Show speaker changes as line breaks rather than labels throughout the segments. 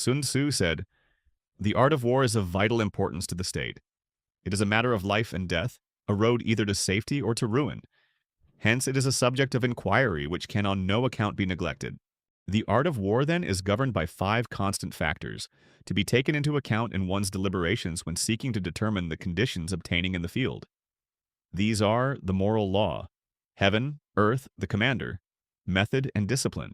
Sun Tzu said, "The art of war is of vital importance to the state. It is a matter of life and death, a road either to safety or to ruin. Hence, it is a subject of inquiry which can on no account be neglected. The art of war, then, is governed by five constant factors, to be taken into account in one's deliberations when seeking to determine the conditions obtaining in the field. These are the moral law, heaven, earth, the commander, method, and discipline.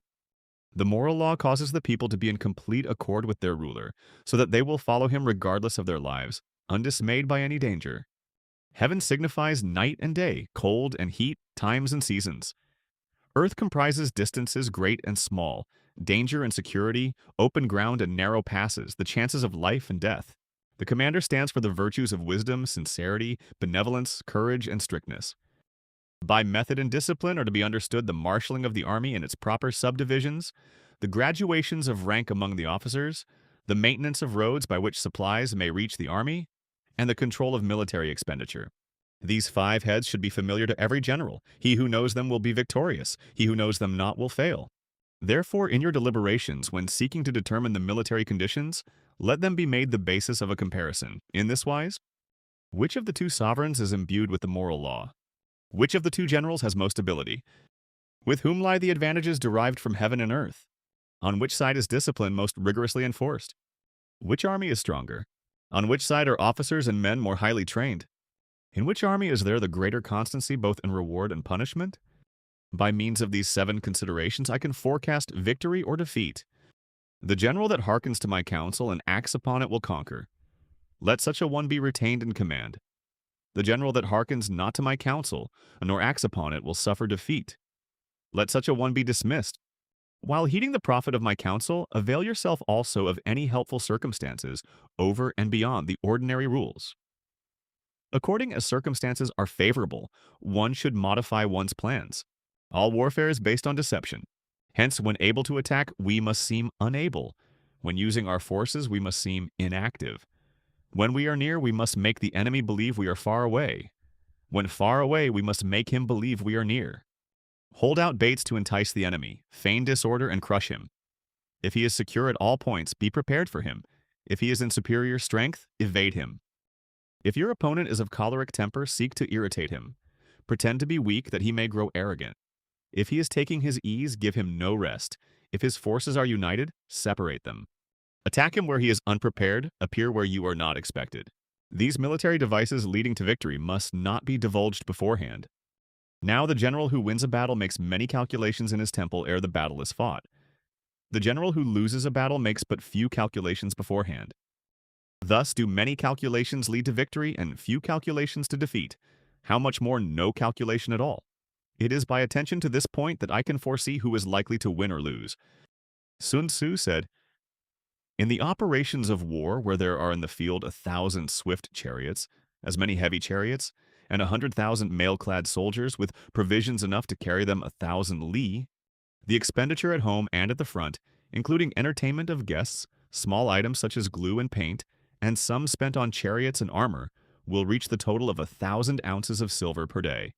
The moral law causes the people to be in complete accord with their ruler, so that they will follow him regardless of their lives, undismayed by any danger. Heaven signifies night and day, cold and heat, times and seasons. Earth comprises distances great and small, danger and security, open ground and narrow passes, the chances of life and death. The commander stands for the virtues of wisdom, sincerity, benevolence, courage, and strictness. By method and discipline are to be understood the marshalling of the army in its proper subdivisions, the graduations of rank among the officers, the maintenance of roads by which supplies may reach the army, and the control of military expenditure. These five heads should be familiar to every general. He who knows them will be victorious. He who knows them not will fail. Therefore, in your deliberations, when seeking to determine the military conditions, let them be made the basis of a comparison. In this wise, which of the two sovereigns is imbued with the moral law? Which of the two generals has most ability? With whom lie the advantages derived from heaven and earth? On which side is discipline most rigorously enforced? Which army is stronger? On which side are officers and men more highly trained? In which army is there the greater constancy both in reward and punishment? By means of these seven considerations, I can forecast victory or defeat. The general that hearkens to my counsel and acts upon it will conquer. Let such a one be retained in command. The general that hearkens not to my counsel, nor acts upon it, will suffer defeat. Let such a one be dismissed. While heeding the profit of my counsel, avail yourself also of any helpful circumstances over and beyond the ordinary rules. According as circumstances are favorable, one should modify one's plans. All warfare is based on deception. Hence, when able to attack, we must seem unable. When using our forces, we must seem inactive. When we are near, we must make the enemy believe we are far away. When far away, we must make him believe we are near. Hold out baits to entice the enemy, feign disorder and crush him. If he is secure at all points, be prepared for him. If he is in superior strength, evade him. If your opponent is of choleric temper, seek to irritate him. Pretend to be weak that he may grow arrogant. If he is taking his ease, give him no rest. If his forces are united, separate them. Attack him where he is unprepared, appear where you are not expected. These military devices leading to victory must not be divulged beforehand. Now the general who wins a battle makes many calculations in his temple ere the battle is fought. The general who loses a battle makes but few calculations beforehand. Thus do many calculations lead to victory and few calculations to defeat. How much more no calculation at all? It is by attention to this point that I can foresee who is likely to win or lose. Sun Tzu said, "In the operations of war, where there are in the field 1,000 swift chariots, as many heavy chariots, and 100,000 mail-clad soldiers with provisions enough to carry them 1,000 li, the expenditure at home and at the front, including entertainment of guests, small items such as glue and paint, and sums spent on chariots and armor, will reach the total of 1,000 ounces of silver per day.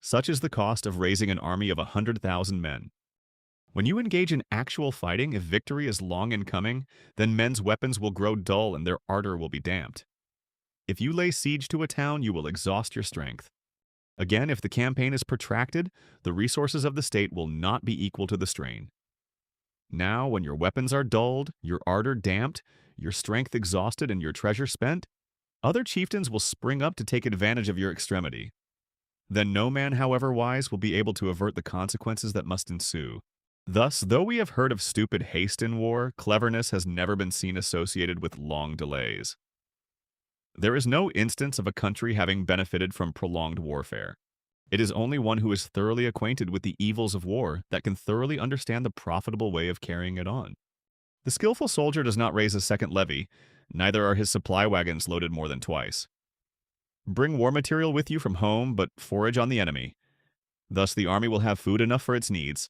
Such is the cost of raising an army of 100,000 men. When you engage in actual fighting, if victory is long in coming, then men's weapons will grow dull and their ardor will be damped. If you lay siege to a town, you will exhaust your strength. Again, if the campaign is protracted, the resources of the state will not be equal to the strain. Now, when your weapons are dulled, your ardor damped, your strength exhausted, and your treasure spent, other chieftains will spring up to take advantage of your extremity. Then no man, however wise, will be able to avert the consequences that must ensue. Thus, though we have heard of stupid haste in war, cleverness has never been seen associated with long delays. There is no instance of a country having benefited from prolonged warfare. It is only one who is thoroughly acquainted with the evils of war that can thoroughly understand the profitable way of carrying it on. The skillful soldier does not raise a second levy, neither are his supply wagons loaded more than twice. Bring war material with you from home, but forage on the enemy. Thus the army will have food enough for its needs.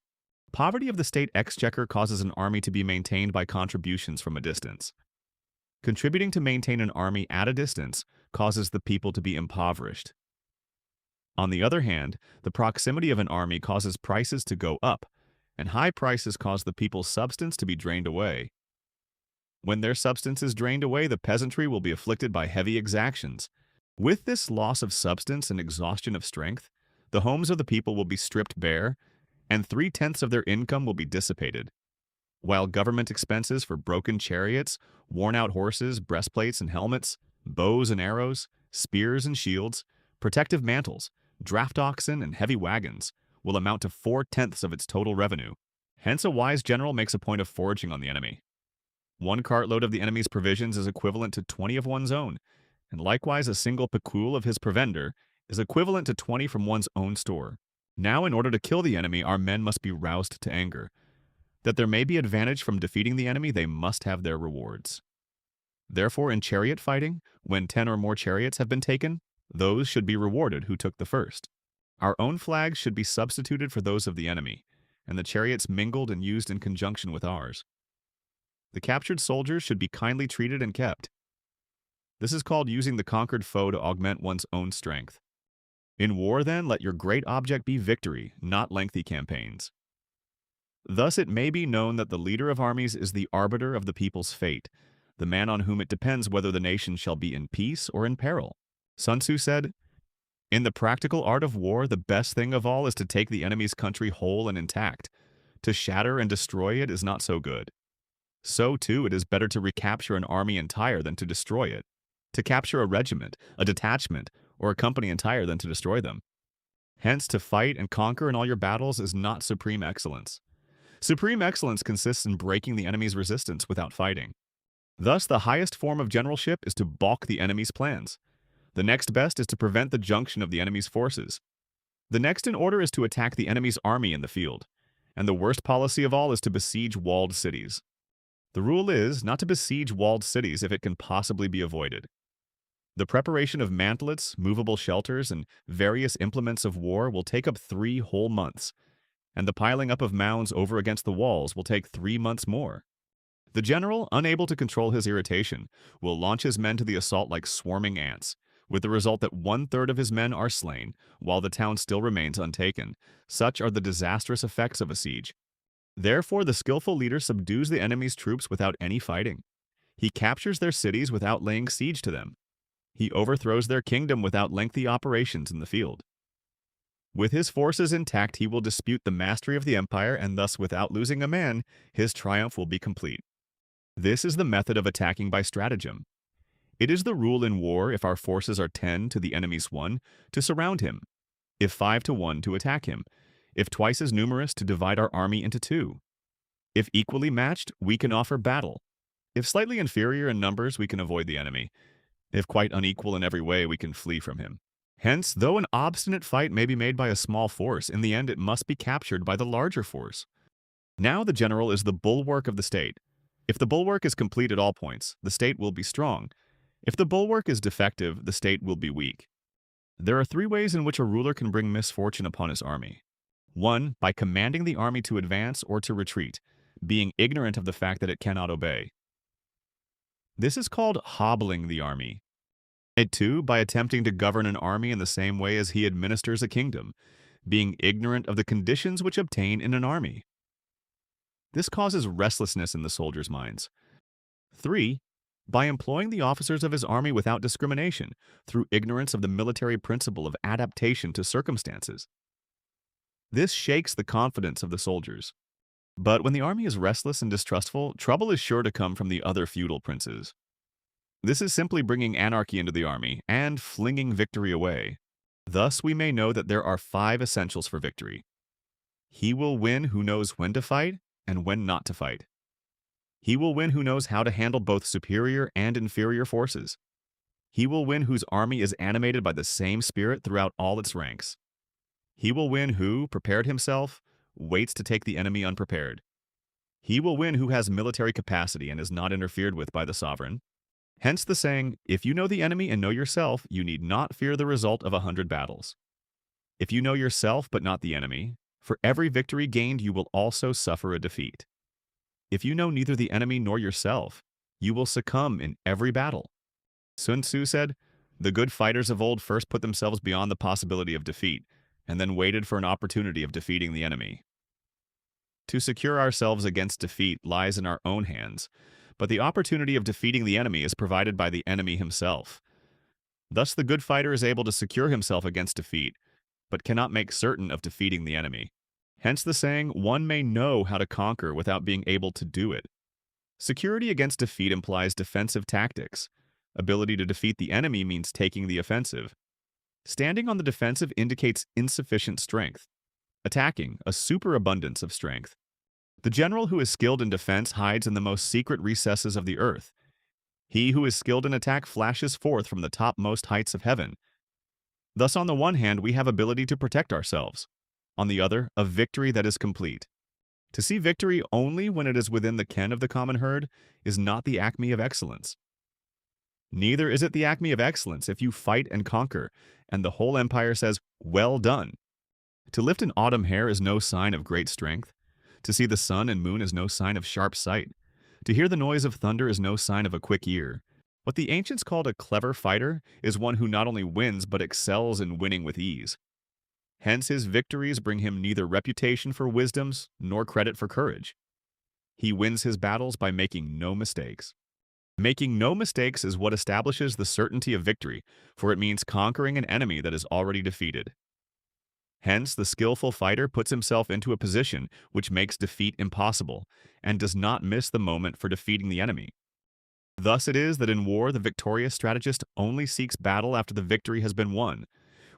Poverty of the state exchequer causes an army to be maintained by contributions from a distance. Contributing to maintain an army at a distance causes the people to be impoverished. On the other hand, the proximity of an army causes prices to go up, and high prices cause the people's substance to be drained away. When their substance is drained away, the peasantry will be afflicted by heavy exactions. With this loss of substance and exhaustion of strength, the homes of the people will be stripped bare, and 3/10 of their income will be dissipated. While government expenses for broken chariots, worn-out horses, breastplates and helmets, bows and arrows, spears and shields, protective mantles, draft oxen, and heavy wagons will amount to 4/10 of its total revenue. Hence, a wise general makes a point of foraging on the enemy. One cartload of the enemy's provisions is equivalent to 20 of one's own, and likewise a single pecul of his provender is equivalent to 20 from one's own store. Now, in order to kill the enemy, our men must be roused to anger. That there may be advantage from defeating the enemy, they must have their rewards. Therefore, in chariot fighting, when 10 or more chariots have been taken, those should be rewarded who took the first. Our own flags should be substituted for those of the enemy, and the chariots mingled and used in conjunction with ours. The captured soldiers should be kindly treated and kept. This is called using the conquered foe to augment one's own strength. In war, then, let your great object be victory, not lengthy campaigns. Thus it may be known that the leader of armies is the arbiter of the people's fate, the man on whom it depends whether the nation shall be in peace or in peril. Sun Tzu said, "In the practical art of war, the best thing of all is to take the enemy's country whole and intact. To shatter and destroy it is not so good. So, too, it is better to recapture an army entire than to destroy it. To capture a regiment, a detachment, or a company entire than to destroy them. Hence, to fight and conquer in all your battles is not supreme excellence. Supreme excellence consists in breaking the enemy's resistance without fighting. Thus, the highest form of generalship is to balk the enemy's plans. The next best is to prevent the junction of the enemy's forces. The next in order is to attack the enemy's army in the field. And the worst policy of all is to besiege walled cities. The rule is not to besiege walled cities if it can possibly be avoided. The preparation of mantlets, movable shelters, and various implements of war will take up 3 whole months, and the piling up of mounds over against the walls will take 3 months more. The general, unable to control his irritation, will launch his men to the assault like swarming ants, with the result that 1/3 of his men are slain, while the town still remains untaken. Such are the disastrous effects of a siege. Therefore, the skillful leader subdues the enemy's troops without any fighting. He captures their cities without laying siege to them. He overthrows their kingdom without lengthy operations in the field. With his forces intact, he will dispute the mastery of the empire, and thus, without losing a man, his triumph will be complete. This is the method of attacking by stratagem. It is the rule in war, if our forces are 10 to the enemy's 1, to surround him, if 5 to 1, to attack him, if twice as numerous, to divide our army into 2. If equally matched, we can offer battle. If slightly inferior in numbers, we can avoid the enemy. If quite unequal in every way, we can flee from him. Hence, though an obstinate fight may be made by a small force, in the end it must be captured by the larger force. Now the general is the bulwark of the state. If the bulwark is complete at all points, the state will be strong. If the bulwark is defective, the state will be weak. There are 3 ways in which a ruler can bring misfortune upon his army. 1. By commanding the army to advance or to retreat, being ignorant of the fact that it cannot obey. This is called hobbling the army. 2. By attempting to govern an army in the same way as he administers a kingdom, being ignorant of the conditions which obtain in an army. This causes restlessness in the soldiers' minds. 3. By employing the officers of his army without discrimination, through ignorance of the military principle of adaptation to circumstances. This shakes the confidence of the soldiers. But when the army is restless and distrustful, trouble is sure to come from the other feudal princes. This is simply bringing anarchy into the army and flinging victory away. Thus we may know that there are 5 essentials for victory. He will win who knows when to fight and when not to fight. He will win who knows how to handle both superior and inferior forces. He will win whose army is animated by the same spirit throughout all its ranks. He will win who, prepared himself, waits to take the enemy unprepared. He will win who has military capacity and is not interfered with by the sovereign. Hence the saying, if you know the enemy and know yourself, you need not fear the result of 100 battles. If you know yourself but not the enemy, for every victory gained you will also suffer a defeat. If you know neither the enemy nor yourself, you will succumb in every battle. Sun Tzu said, "The good fighters of old first put themselves beyond the possibility of defeat, and then waited for an opportunity of defeating the enemy." To secure ourselves against defeat lies in our own hands, but the opportunity of defeating the enemy is provided by the enemy himself. Thus, the good fighter is able to secure himself against defeat, but cannot make certain of defeating the enemy. Hence the saying, one may know how to conquer without being able to do it. Security against defeat implies defensive tactics. Ability to defeat the enemy means taking the offensive. Standing on the defensive indicates insufficient strength. Attacking, a superabundance of strength. The general who is skilled in defense hides in the most secret recesses of the earth. He who is skilled in attack flashes forth from the topmost heights of heaven. Thus, on the one hand, we have ability to protect ourselves. On the other, a victory that is complete. To see victory only when it is within the ken of the common herd is not the acme of excellence. Neither is it the acme of excellence if you fight and conquer, and the whole empire says, "Well done." To lift an autumn hair is no sign of great strength. To see the sun and moon is no sign of sharp sight. To hear the noise of thunder is no sign of a quick ear. What the ancients called a clever fighter is one who not only wins but excels in winning with ease. Hence his victories bring him neither reputation for wisdoms nor credit for courage. He wins his battles by making no mistakes. Making no mistakes is what establishes the certainty of victory, for it means conquering an enemy that is already defeated. Hence, the skillful fighter puts himself into a position which makes defeat impossible, and does not miss the moment for defeating the enemy. Thus it is that in war the victorious strategist only seeks battle after the victory has been won,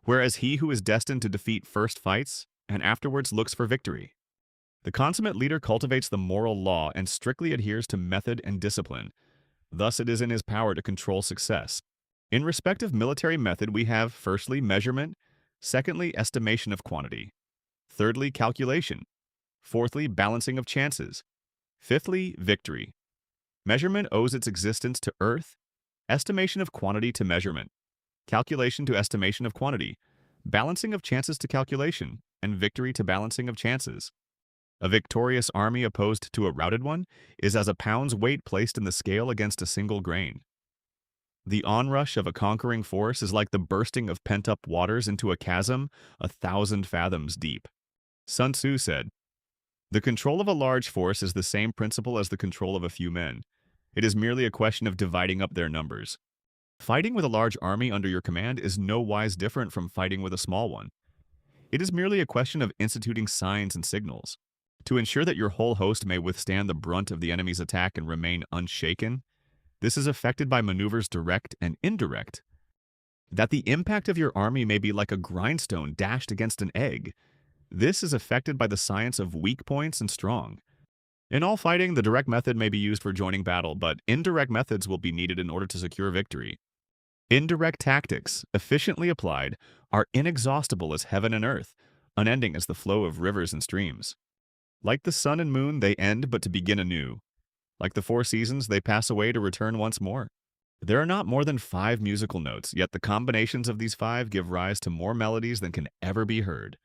whereas he who is destined to defeat first fights, and afterwards looks for victory. The consummate leader cultivates the moral law and strictly adheres to method and discipline. Thus it is in his power to control success. In respect of military method we have, firstly, measurement, secondly, estimation of quantity, thirdly, calculation, fourthly, balancing of chances, fifthly, victory. Measurement owes its existence to earth, estimation of quantity to measurement, calculation to estimation of quantity, balancing of chances to calculation, and victory to balancing of chances. A victorious army opposed to a routed one is as a pound's weight placed in the scale against a single grain. The onrush of a conquering force is like the bursting of pent-up waters into a chasm 1,000 fathoms deep. Sun Tzu said, "The control of a large force is the same principle as the control of a few men. It is merely a question of dividing up their numbers." Fighting with a large army under your command is no wise different from fighting with a small one. It is merely a question of instituting signs and signals. To ensure that your whole host may withstand the brunt of the enemy's attack and remain unshaken, this is effected by maneuvers direct and indirect. That the impact of your army may be like a grindstone dashed against an egg, this is effected by the science of weak points and strong. In all fighting, the direct method may be used for joining battle, but indirect methods will be needed in order to secure victory. Indirect tactics, efficiently applied, are inexhaustible as heaven and earth, unending as the flow of rivers and streams. Like the sun and moon, they end but to begin anew. Like the four seasons, they pass away to return once more. There are not more than 5 musical notes, yet the combinations of these 5 give rise to more melodies than can ever be heard.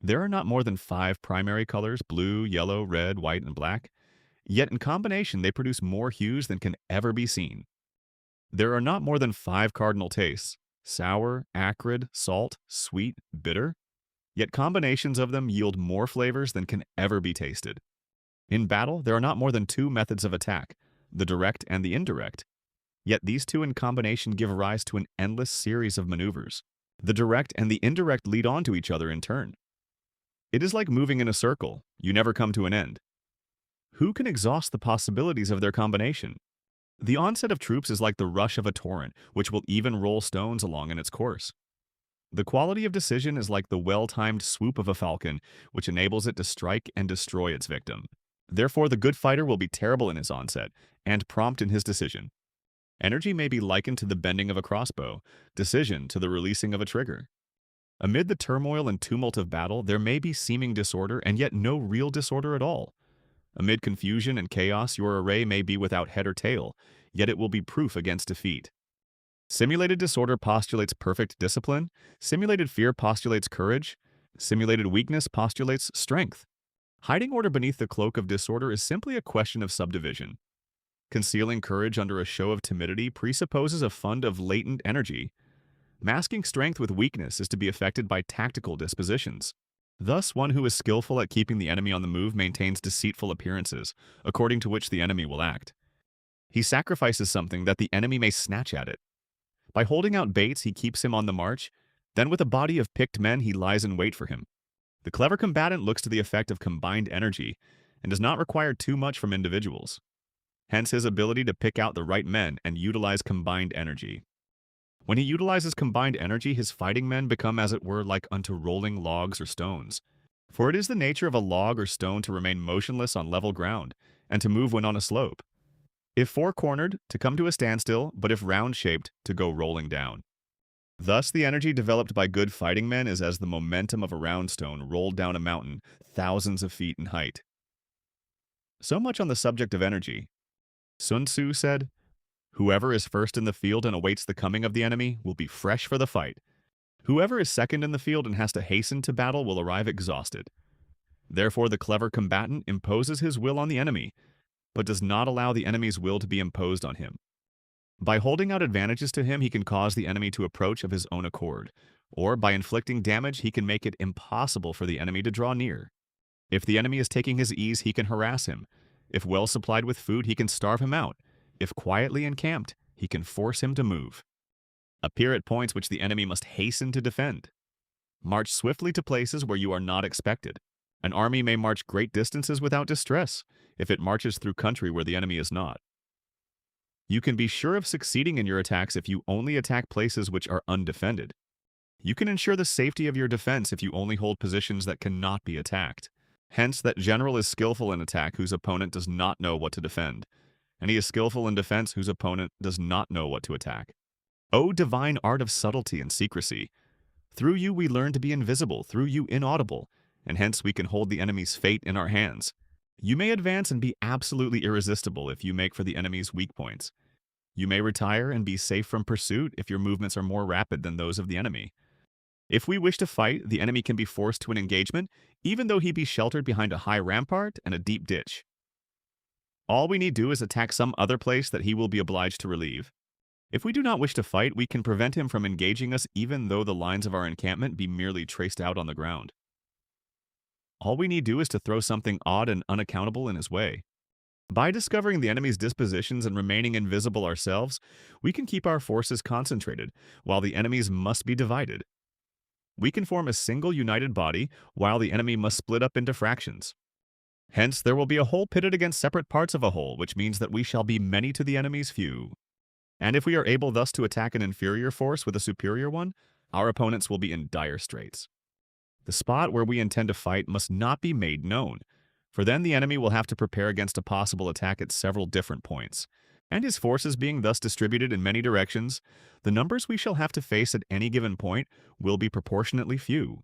There are not more than 5 primary colors, blue, yellow, red, white, and black, yet in combination they produce more hues than can ever be seen. There are not more than 5 cardinal tastes, sour, acrid, salt, sweet, bitter, yet combinations of them yield more flavors than can ever be tasted. In battle, there are not more than 2 methods of attack, the direct and the indirect, yet these 2 in combination give rise to an endless series of maneuvers. The direct and the indirect lead on to each other in turn. It is like moving in a circle, you never come to an end. Who can exhaust the possibilities of their combination? The onset of troops is like the rush of a torrent, which will even roll stones along in its course. The quality of decision is like the well-timed swoop of a falcon, which enables it to strike and destroy its victim. Therefore, the good fighter will be terrible in his onset, and prompt in his decision. Energy may be likened to the bending of a crossbow, decision to the releasing of a trigger. Amid the turmoil and tumult of battle, there may be seeming disorder, and yet no real disorder at all. Amid confusion and chaos, your array may be without head or tail, yet it will be proof against defeat. Simulated disorder postulates perfect discipline, simulated fear postulates courage, simulated weakness postulates strength. Hiding order beneath the cloak of disorder is simply a question of subdivision. Concealing courage under a show of timidity presupposes a fund of latent energy. Masking strength with weakness is to be effected by tactical dispositions. Thus, one who is skillful at keeping the enemy on the move maintains deceitful appearances, according to which the enemy will act. He sacrifices something that the enemy may snatch at it. By holding out baits, he keeps him on the march. Then with a body of picked men, he lies in wait for him. The clever combatant looks to the effect of combined energy and does not require too much from individuals. Hence his ability to pick out the right men and utilize combined energy. When he utilizes combined energy, his fighting men become as it were like unto rolling logs or stones. For it is the nature of a log or stone to remain motionless on level ground, and to move when on a slope. If four-cornered, to come to a standstill, but if round-shaped, to go rolling down. Thus, the energy developed by good fighting men is as the momentum of a round stone rolled down a mountain thousands of feet in height. So much on the subject of energy. Sun Tzu said, "Whoever is first in the field and awaits the coming of the enemy will be fresh for the fight. Whoever is second in the field and has to hasten to battle will arrive exhausted." Therefore, the clever combatant imposes his will on the enemy, but does not allow the enemy's will to be imposed on him. By holding out advantages to him, he can cause the enemy to approach of his own accord, or by inflicting damage, he can make it impossible for the enemy to draw near. If the enemy is taking his ease, he can harass him. If well supplied with food, he can starve him out. If quietly encamped, he can force him to move. Appear at points which the enemy must hasten to defend. March swiftly to places where you are not expected. An army may march great distances without distress, if it marches through country where the enemy is not. You can be sure of succeeding in your attacks if you only attack places which are undefended. You can ensure the safety of your defense if you only hold positions that cannot be attacked. Hence, that general is skillful in attack whose opponent does not know what to defend, and he is skillful in defense whose opponent does not know what to attack. O divine art of subtlety and secrecy! Through you we learn to be invisible, through you inaudible, and hence we can hold the enemy's fate in our hands. You may advance and be absolutely irresistible if you make for the enemy's weak points. You may retire and be safe from pursuit if your movements are more rapid than those of the enemy. If we wish to fight, the enemy can be forced to an engagement, even though he be sheltered behind a high rampart and a deep ditch. All we need do is attack some other place that he will be obliged to relieve. If we do not wish to fight, we can prevent him from engaging us even though the lines of our encampment be merely traced out on the ground. All we need do is to throw something odd and unaccountable in his way. By discovering the enemy's dispositions and remaining invisible ourselves, we can keep our forces concentrated, while the enemy's must be divided. We can form a single united body, while the enemy must split up into fractions. Hence, there will be a whole pitted against separate parts of a whole, which means that we shall be many to the enemy's few. And if we are able thus to attack an inferior force with a superior one, our opponents will be in dire straits. The spot where we intend to fight must not be made known, for then the enemy will have to prepare against a possible attack at several different points. And his forces being thus distributed in many directions, the numbers we shall have to face at any given point will be proportionately few.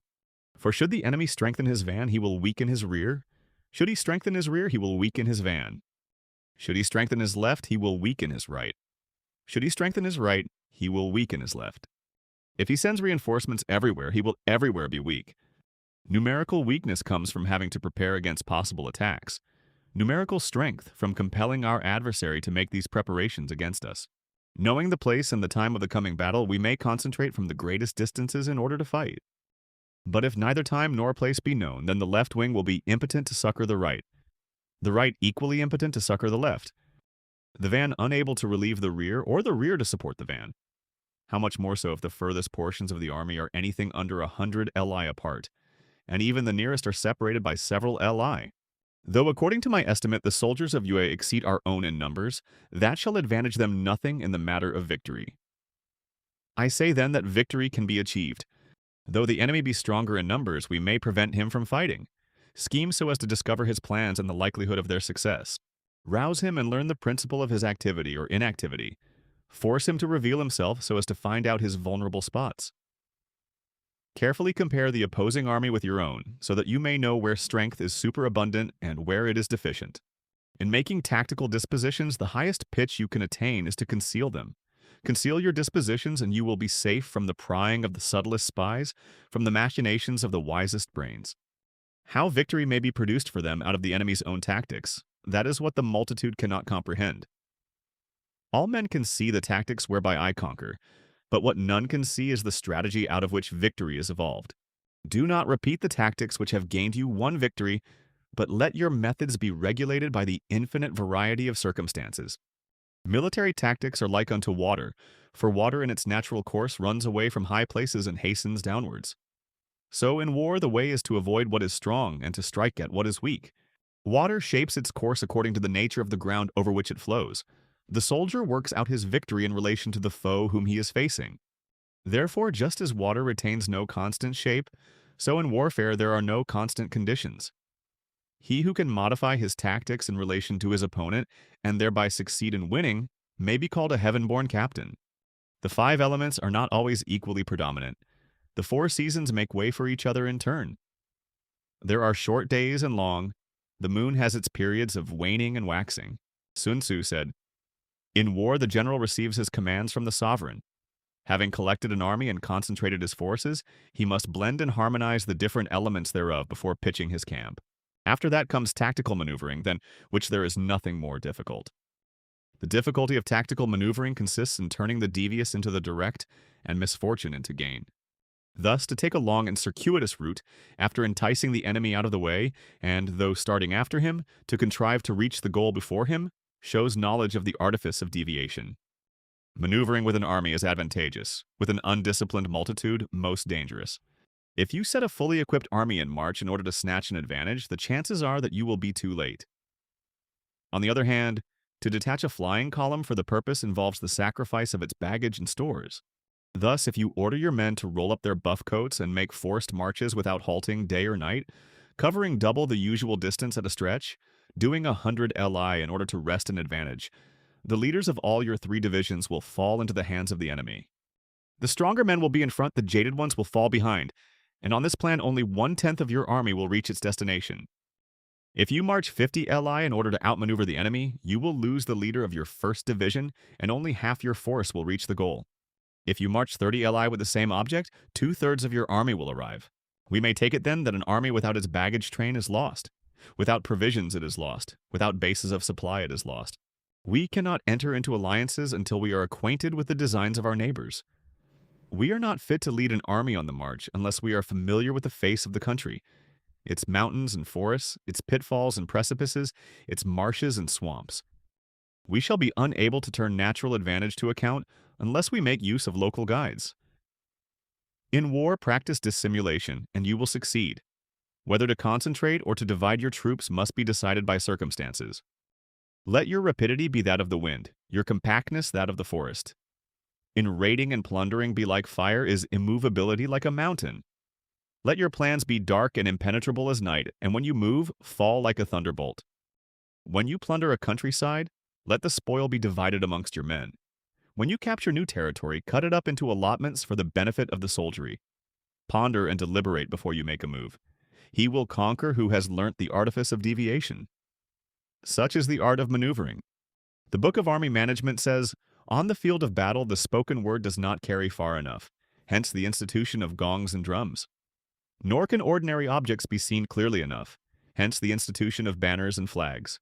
For should the enemy strengthen his van, he will weaken his rear. Should he strengthen his rear, he will weaken his van. Should he strengthen his left, he will weaken his right. Should he strengthen his right, he will weaken his left. If he sends reinforcements everywhere, he will everywhere be weak. Numerical weakness comes from having to prepare against possible attacks. Numerical strength from compelling our adversary to make these preparations against us. Knowing the place and the time of the coming battle, we may concentrate from the greatest distances in order to fight. But if neither time nor place be known, then the left wing will be impotent to succor the right equally impotent to succor the left, the van unable to relieve the rear, or the rear to support the van. How much more so if the furthest portions of the army are anything under 100 li apart, and even the nearest are separated by several li. Though according to my estimate the soldiers of Yue exceed our own in numbers, that shall advantage them nothing in the matter of victory. I say then that victory can be achieved. Though the enemy be stronger in numbers, we may prevent him from fighting. Scheme so as to discover his plans and the likelihood of their success. Rouse him and learn the principle of his activity or inactivity. Force him to reveal himself so as to find out his vulnerable spots. Carefully compare the opposing army with your own, so that you may know where strength is superabundant and where it is deficient. In making tactical dispositions, the highest pitch you can attain is to conceal them. Conceal your dispositions and you will be safe from the prying of the subtlest spies, from the machinations of the wisest brains. How victory may be produced for them out of the enemy's own tactics, that is what the multitude cannot comprehend. All men can see the tactics whereby I conquer, but what none can see is the strategy out of which victory is evolved. Do not repeat the tactics which have gained you one victory, but let your methods be regulated by the infinite variety of circumstances. Military tactics are like unto water, for water in its natural course runs away from high places and hastens downwards. So in war the way is to avoid what is strong and to strike at what is weak. Water shapes its course according to the nature of the ground over which it flows. The soldier works out his victory in relation to the foe whom he is facing. Therefore, just as water retains no constant shape, so in warfare there are no constant conditions. He who can modify his tactics in relation to his opponent and thereby succeed in winning may be called a heaven-born captain. The five elements are not always equally predominant. The four seasons make way for each other in turn. There are short days and long. The moon has its periods of waning and waxing. Sun Tzu said, "In war the general receives his commands from the sovereign. Having collected an army and concentrated his forces, he must blend and harmonize the different elements thereof before pitching his camp. After that comes tactical maneuvering, than which there is nothing more difficult. The difficulty of tactical maneuvering consists in turning the devious into the direct and misfortune into gain. Thus, to take a long and circuitous route, after enticing the enemy out of the way, and, though starting after him, to contrive to reach the goal before him, shows knowledge of the artifice of deviation. Maneuvering with an army is advantageous, with an undisciplined multitude most dangerous. If you set a fully equipped army in march in order to snatch an advantage, the chances are that you will be too late. On the other hand, to detach a flying column for the purpose involves the sacrifice of its baggage and stores. Thus, if you order your men to roll up their buff coats and make forced marches without halting day or night, covering double the usual distance at a stretch, doing 100 li in order to wrest an advantage, the leaders of all your 3 divisions will fall into the hands of the enemy. The stronger men will be in front, the jaded ones will fall behind, and on this plan only 1/10 of your army will reach its destination. If you march 50 li in order to outmaneuver the enemy, you will lose the leader of your 1st division, and only half your force will reach the goal. If you march 30 li with the same object, 2/3 of your army will arrive. We may take it then that an army without its baggage train is lost. Without provisions it is lost. Without bases of supply it is lost. We cannot enter into alliances until we are acquainted with the designs of our neighbors. We are not fit to lead an army on the march unless we are familiar with the face of the country, its mountains and forests, its pitfalls and precipices, its marshes and swamps. We shall be unable to turn natural advantage to account unless we make use of local guides. In war, practice dissimulation, and you will succeed. Whether to concentrate or to divide your troops must be decided by circumstances. Let your rapidity be that of the wind, your compactness that of the forest. In raiding and plundering be like fire, is immovability like a mountain. Let your plans be dark and impenetrable as night, and when you move, fall like a thunderbolt. When you plunder a countryside, let the spoil be divided amongst your men. When you capture new territory, cut it up into allotments for the benefit of the soldiery. Ponder and deliberate before you make a move. He will conquer who has learnt the artifice of deviation. Such is the art of maneuvering. The Book of Army Management says, "On the field of battle, the spoken word does not carry far enough, hence the institution of gongs and drums. Nor can ordinary objects be seen clearly enough, hence the institution of banners and flags.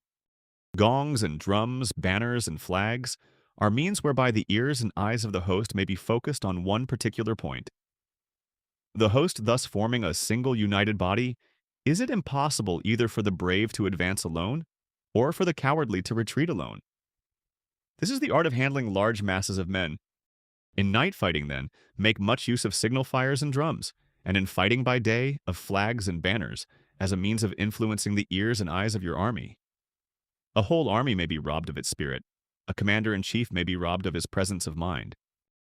Gongs and drums, banners and flags are means whereby the ears and eyes of the host may be focused on one particular point. The host thus forming a single united body, is it impossible either for the brave to advance alone, or for the cowardly to retreat alone? This is the art of handling large masses of men. In night fighting, then, make much use of signal fires and drums, and in fighting by day, of flags and banners, as a means of influencing the ears and eyes of your army. A whole army may be robbed of its spirit. A commander-in-chief may be robbed of his presence of mind.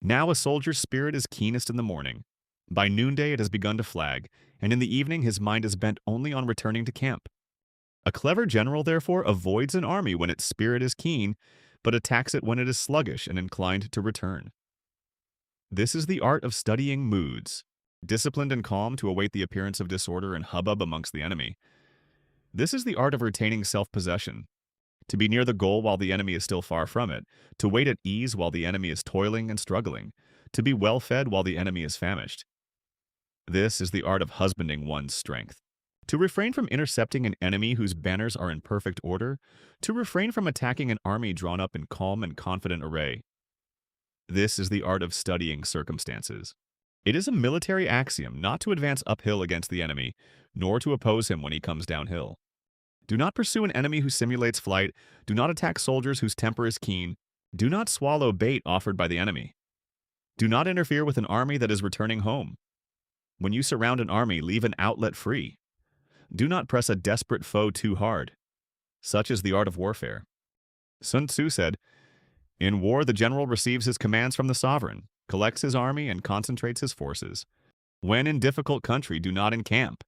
Now a soldier's spirit is keenest in the morning. By noonday it has begun to flag, and in the evening his mind is bent only on returning to camp. A clever general, therefore, avoids an army when its spirit is keen, but attacks it when it is sluggish and inclined to return. This is the art of studying moods, disciplined and calm to await the appearance of disorder and hubbub amongst the enemy. This is the art of retaining self-possession, to be near the goal while the enemy is still far from it, to wait at ease while the enemy is toiling and struggling, to be well fed while the enemy is famished. This is the art of husbanding one's strength. To refrain from intercepting an enemy whose banners are in perfect order, to refrain from attacking an army drawn up in calm and confident array. This is the art of studying circumstances. It is a military axiom not to advance uphill against the enemy, nor to oppose him when he comes downhill. Do not pursue an enemy who simulates flight, do not attack soldiers whose temper is keen, Do not swallow bait offered by the enemy. Do not interfere with an army that is returning home. When you surround an army, leave an outlet free. Do not press a desperate foe too hard. Such is the art of warfare. Sun Tzu said, "In war, the general receives his commands from the sovereign, collects his army, and concentrates his forces. When in difficult country, do not encamp.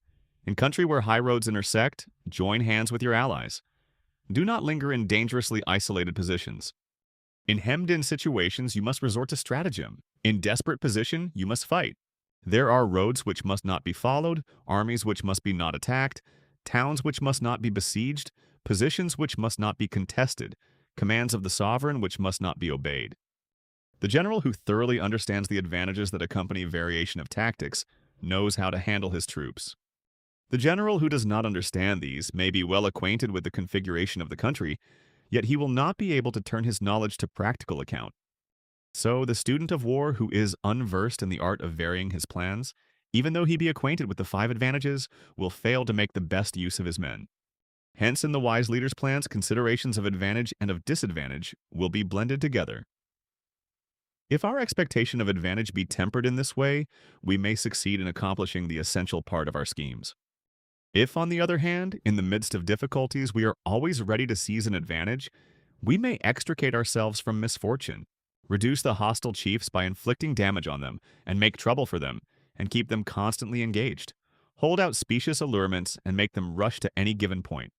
In country where high roads intersect, join hands with your allies. Do not linger in dangerously isolated positions. In hemmed-in situations, you must resort to stratagem. In desperate position, you must fight. There are roads which must not be followed, armies which must be not attacked, towns which must not be besieged, positions which must not be contested, commands of the sovereign which must not be obeyed." The general who thoroughly understands the advantages that accompany variation of tactics knows how to handle his troops. The general who does not understand these may be well acquainted with the configuration of the country, yet he will not be able to turn his knowledge to practical account. So the student of war who is unversed in the art of varying his plans, even though he be acquainted with the 5 advantages, will fail to make the best use of his men. Hence, in the wise leader's plans, considerations of advantage and of disadvantage will be blended together. If our expectation of advantage be tempered in this way, we may succeed in accomplishing the essential part of our schemes. If, on the other hand, in the midst of difficulties we are always ready to seize an advantage, we may extricate ourselves from misfortune, reduce the hostile chiefs by inflicting damage on them, and make trouble for them, and keep them constantly engaged, hold out specious allurements, and make them rush to any given point.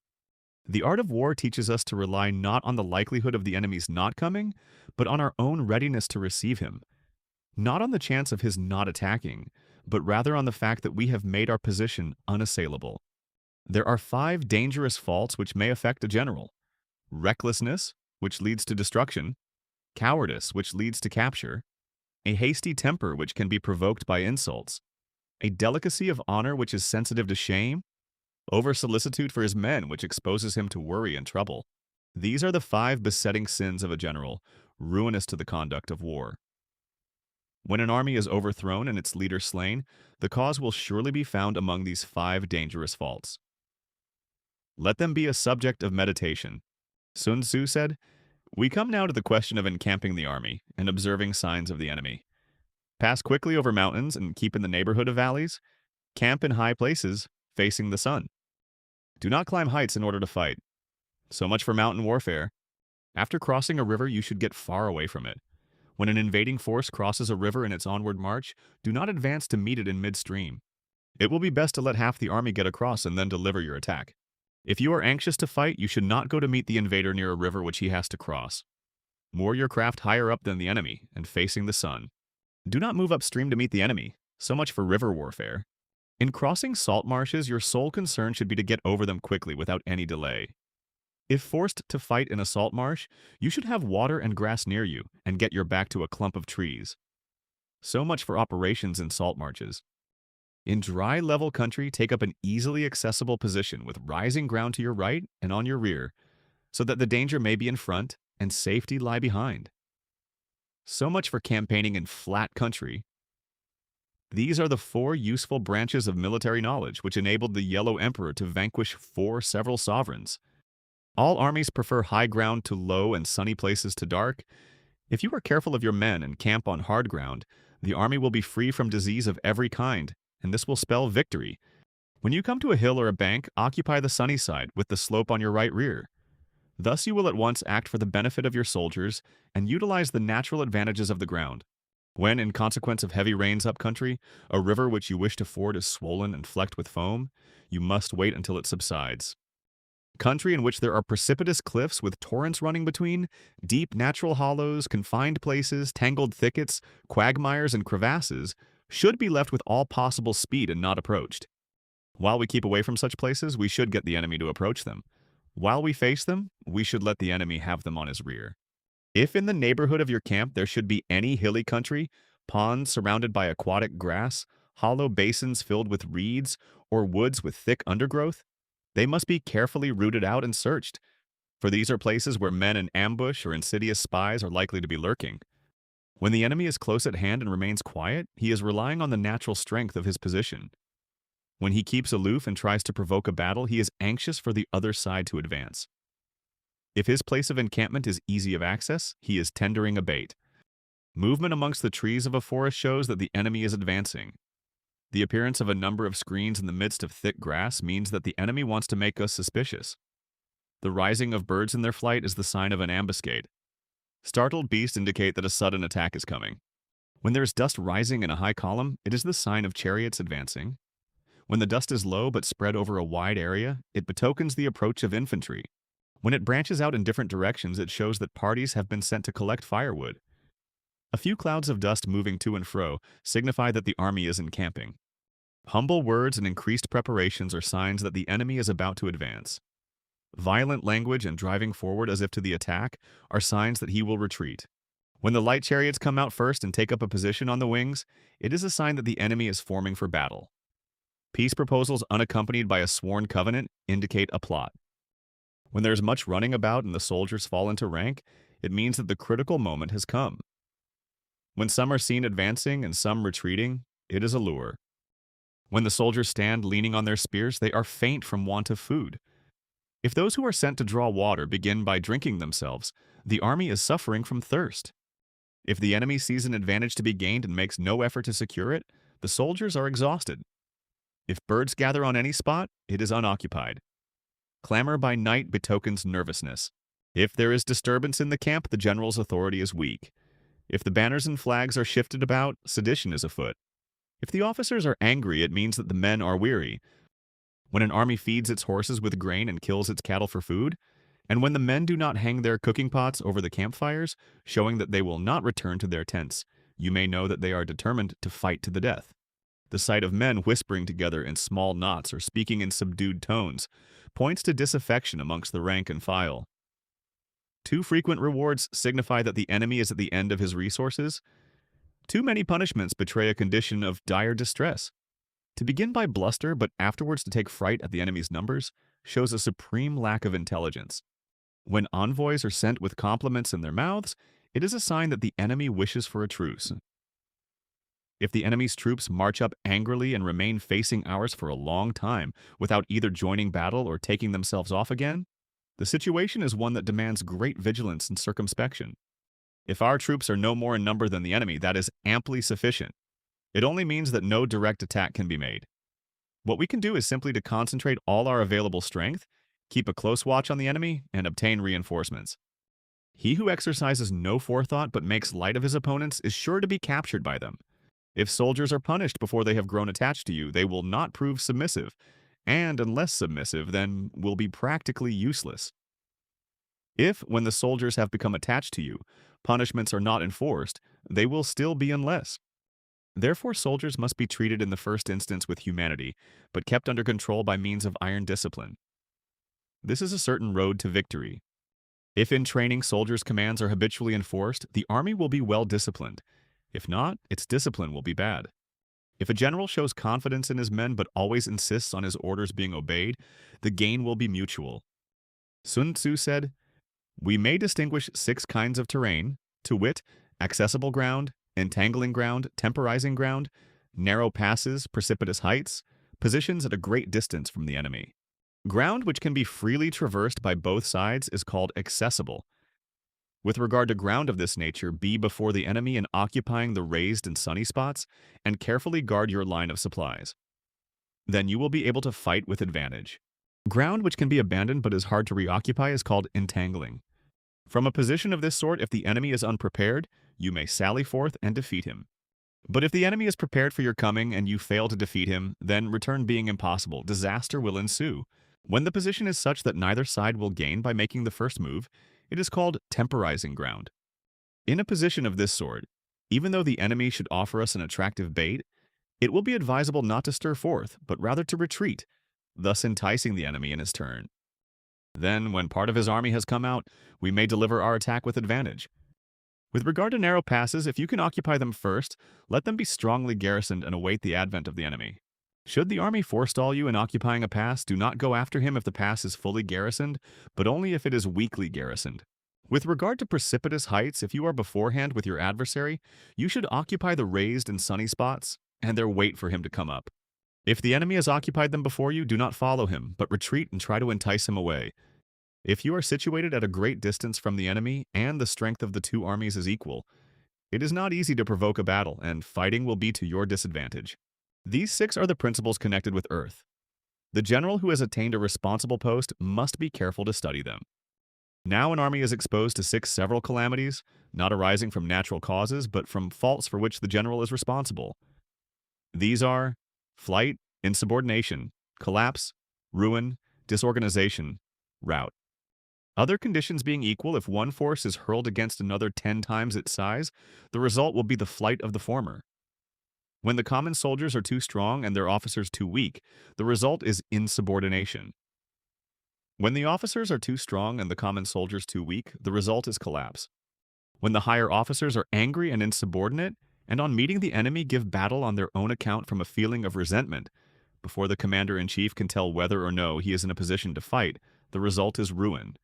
The art of war teaches us to rely not on the likelihood of the enemy's not coming, but on our own readiness to receive him. Not on the chance of his not attacking, but rather on the fact that we have made our position unassailable. There are 5 dangerous faults which may affect a general: recklessness, which leads to destruction; cowardice, which leads to capture; a hasty temper, which can be provoked by insults; a delicacy of honor, which is sensitive to shame; over-solicitude for his men, which exposes him to worry and trouble. These are the 5 besetting sins of a general, ruinous to the conduct of war. When an army is overthrown and its leader slain, the cause will surely be found among these 5 dangerous faults. Let them be a subject of meditation. Sun Tzu said, "We come now to the question of encamping the army and observing signs of the enemy. Pass quickly over mountains and keep in the neighborhood of valleys. Camp in high places, facing the sun. Do not climb heights in order to fight." So much for mountain warfare. After crossing a river, you should get far away from it. When an invading force crosses a river in its onward march, do not advance to meet it in midstream. It will be best to let half the army get across and then deliver your attack. If you are anxious to fight, you should not go to meet the invader near a river which he has to cross. Moor your craft higher up than the enemy and facing the sun. Do not move upstream to meet the enemy. So much for river warfare. In crossing salt marshes, your sole concern should be to get over them quickly without any delay. If forced to fight in a salt marsh, you should have water and grass near you and get your back to a clump of trees. So much for operations in salt marshes. In dry, level country, take up an easily accessible position with rising ground to your right and on your rear, so that the danger may be in front and safety lie behind. So much for campaigning in flat country. These are the 4 useful branches of military knowledge which enabled the Yellow Emperor to vanquish 4 several sovereigns. All armies prefer high ground to low and sunny places to dark. If you are careful of your men and camp on hard ground, the army will be free from disease of every kind, and this will spell victory. When you come to a hill or a bank, occupy the sunny side with the slope on your right rear. Thus you will at once act for the benefit of your soldiers and utilize the natural advantages of the ground. When, in consequence of heavy rains up country, a river which you wish to ford is swollen and flecked with foam, you must wait until it subsides. Country in which there are precipitous cliffs with torrents running between, deep natural hollows, confined places, tangled thickets, quagmires, and crevasses, should be left with all possible speed and not approached. While we keep away from such places, we should get the enemy to approach them. While we face them, we should let the enemy have them on his rear. If in the neighborhood of your camp there should be any hilly country, ponds surrounded by aquatic grass, hollow basins filled with reeds, or woods with thick undergrowth, they must be carefully rooted out and searched, for these are places where men in ambush or insidious spies are likely to be lurking. When the enemy is close at hand and remains quiet, he is relying on the natural strength of his position. When he keeps aloof and tries to provoke a battle, he is anxious for the other side to advance. If his place of encampment is easy of access, he is tendering a bait. Movement amongst the trees of a forest shows that the enemy is advancing. The appearance of a number of screens in the midst of thick grass means that the enemy wants to make us suspicious. The rising of birds in their flight is the sign of an ambuscade. Startled beasts indicate that a sudden attack is coming. When there is dust rising in a high column, it is the sign of chariots advancing. When the dust is low but spread over a wide area, it betokens the approach of infantry. When it branches out in different directions, it shows that parties have been sent to collect firewood. A few clouds of dust moving to and fro signify that the army is encamping. Humble words and increased preparations are signs that the enemy is about to advance. Violent language and driving forward as if to the attack are signs that he will retreat. When the light chariots come out first and take up a position on the wings, it is a sign that the enemy is forming for battle. Peace proposals unaccompanied by a sworn covenant indicate a plot. When there is much running about and the soldiers fall into rank, it means that the critical moment has come. When some are seen advancing and some retreating, it is a lure. When the soldiers stand leaning on their spears, they are faint from want of food. If those who are sent to draw water begin by drinking themselves, the army is suffering from thirst. If the enemy sees an advantage to be gained and makes no effort to secure it, the soldiers are exhausted. If birds gather on any spot, it is unoccupied. Clamor by night betokens nervousness. If there is disturbance in the camp, the general's authority is weak. If the banners and flags are shifted about, sedition is afoot. If the officers are angry, it means that the men are weary. When an army feeds its horses with grain and kills its cattle for food, and when the men do not hang their cooking pots over the campfires, showing that they will not return to their tents, you may know that they are determined to fight to the death. The sight of men whispering together in small knots or speaking in subdued tones points to disaffection amongst the rank and file. Too frequent rewards signify that the enemy is at the end of his resources. Too many punishments betray a condition of dire distress. To begin by bluster, but afterwards to take fright at the enemy's numbers, shows a supreme lack of intelligence. When envoys are sent with compliments in their mouths, it is a sign that the enemy wishes for a truce. If the enemy's troops march up angrily and remain facing ours for a long time without either joining battle or taking themselves off again, the situation is one that demands great vigilance and circumspection. If our troops are no more in number than the enemy, that is amply sufficient. It only means that no direct attack can be made. What we can do is simply to concentrate all our available strength, keep a close watch on the enemy, and obtain reinforcements. He who exercises no forethought but makes light of his opponents is sure to be captured by them. If soldiers are punished before they have grown attached to you, they will not prove submissive, and unless submissive, then will be practically useless. If, when the soldiers have become attached to you, punishments are not enforced, they will still be unless. Therefore, soldiers must be treated in the first instance with humanity, but kept under control by means of iron discipline. This is a certain road to victory. If in training soldiers' commands are habitually enforced, the army will be well disciplined. If not, its discipline will be bad. If a general shows confidence in his men but always insists on his orders being obeyed, the gain will be mutual. Sun Tzu said, "We may distinguish 6 kinds of terrain, to wit, accessible ground, entangling ground, temporizing ground, narrow passes, precipitous heights, positions at a great distance from the enemy. Ground which can be freely traversed by both sides is called accessible. With regard to ground of this nature, be before the enemy in occupying the raised and sunny spots, and carefully guard your line of supplies. Then you will be able to fight with advantage. Ground which can be abandoned but is hard to reoccupy is called entangling. From a position of this sort, if the enemy is unprepared, you may sally forth and defeat him. But if the enemy is prepared for your coming and you fail to defeat him, then return being impossible, disaster will ensue. When the position is such that neither side will gain by making the first move, it is called temporizing ground. In a position of this sort, even though the enemy should offer us an attractive bait, it will be advisable not to stir forth, but rather to retreat, thus enticing the enemy in his turn. Then, when part of his army has come out, we may deliver our attack with advantage. With regard to narrow passes, if you can occupy them first, let them be strongly garrisoned and await the advent of the enemy. Should the army forestall you in occupying a pass, do not go after him if the pass is fully garrisoned, but only if it is weakly garrisoned. With regard to precipitous heights, if you are beforehand with your adversary, you should occupy the raised and sunny spots, and there wait for him to come up. If the enemy has occupied them before you, do not follow him, but retreat and try to entice him away. If you are situated at a great distance from the enemy and the strength of the two armies is equal, it is not easy to provoke a battle, and fighting will be to your disadvantage. These six are the principles connected with Earth. The general who has attained a responsible post must be careful to study them. Now an army is exposed to six several calamities, not arising from natural causes, but from faults for which the general is responsible. These are flight, insubordination, collapse, ruin, disorganization, rout. Other conditions being equal, if one force is hurled against another 10 times its size, the result will be the flight of the former. When the common soldiers are too strong and their officers too weak, the result is insubordination. When the officers are too strong and the common soldiers too weak, the result is collapse. When the higher officers are angry and insubordinate, and on meeting the enemy give battle on their own account from a feeling of resentment, before the commander-in-chief can tell whether or no he is in a position to fight, the result is ruin.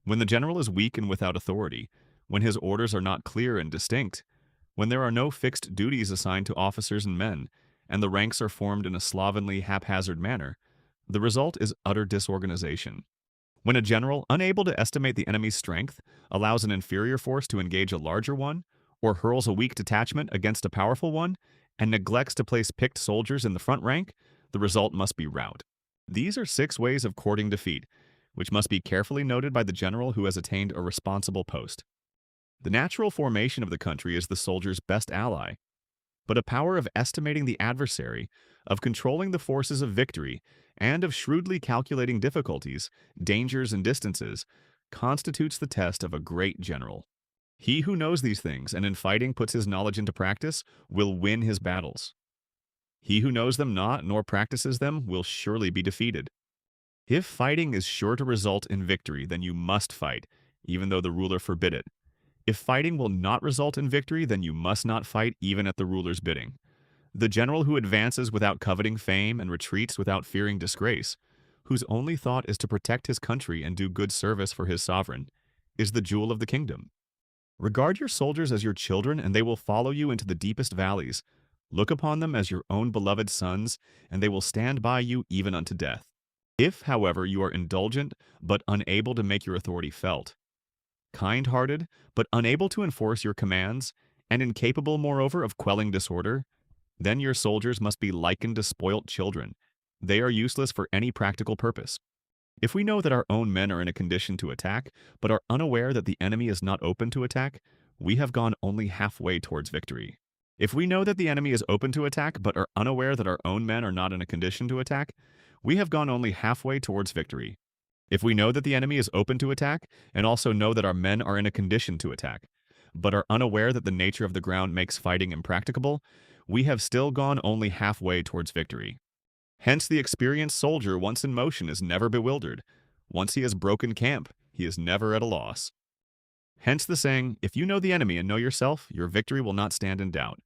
When the general is weak and without authority, when his orders are not clear and distinct, when there are no fixed duties assigned to officers and men, and the ranks are formed in a slovenly, haphazard manner, the result is utter disorganization. When a general, unable to estimate the enemy's strength, allows an inferior force to engage a larger one, or hurls a weak detachment against a powerful one, and neglects to place picked soldiers in the front rank, the result must be rout. These are six ways of courting defeat, which must be carefully noted by the general who has attained a responsible post. The natural formation of the country is the soldier's best ally, but a power of estimating the adversary, of controlling the forces of victory, and of shrewdly calculating difficulties, dangers, and distances, constitutes the test of a great general. He who knows these things and in fighting puts his knowledge into practice will win his battles. He who knows them not nor practices them will surely be defeated. If fighting is sure to result in victory, then you must fight, even though the ruler forbid it. If fighting will not result in victory, then you must not fight even at the ruler's bidding. The general who advances without coveting fame and retreats without fearing disgrace, whose only thought is to protect his country and do good service for his sovereign, is the jewel of the kingdom. Regard your soldiers as your children, and they will follow you into the deepest valleys. Look upon them as your own beloved sons, and they will stand by you even unto death. If, however, you are indulgent but unable to make your authority felt, kind-hearted but unable to enforce your commands, and incapable, moreover, of quelling disorder, then your soldiers must be likened to spoilt children. They are useless for any practical purpose. If we know that our own men are in a condition to attack, but are unaware that the enemy is not open to attack, we have gone only halfway towards victory. If we know that the enemy is open to attack, but are unaware that our own men are not in a condition to attack, we have gone only halfway towards victory. If we know that the enemy is open to attack, and also know that our men are in a condition to attack, but are unaware that the nature of the ground makes fighting impracticable, we have still gone only halfway towards victory. Hence the experienced soldier once in motion is never bewildered. Once he has broken camp, he is never at a loss. Hence the saying, if you know the enemy and know yourself, your victory will not stand in doubt.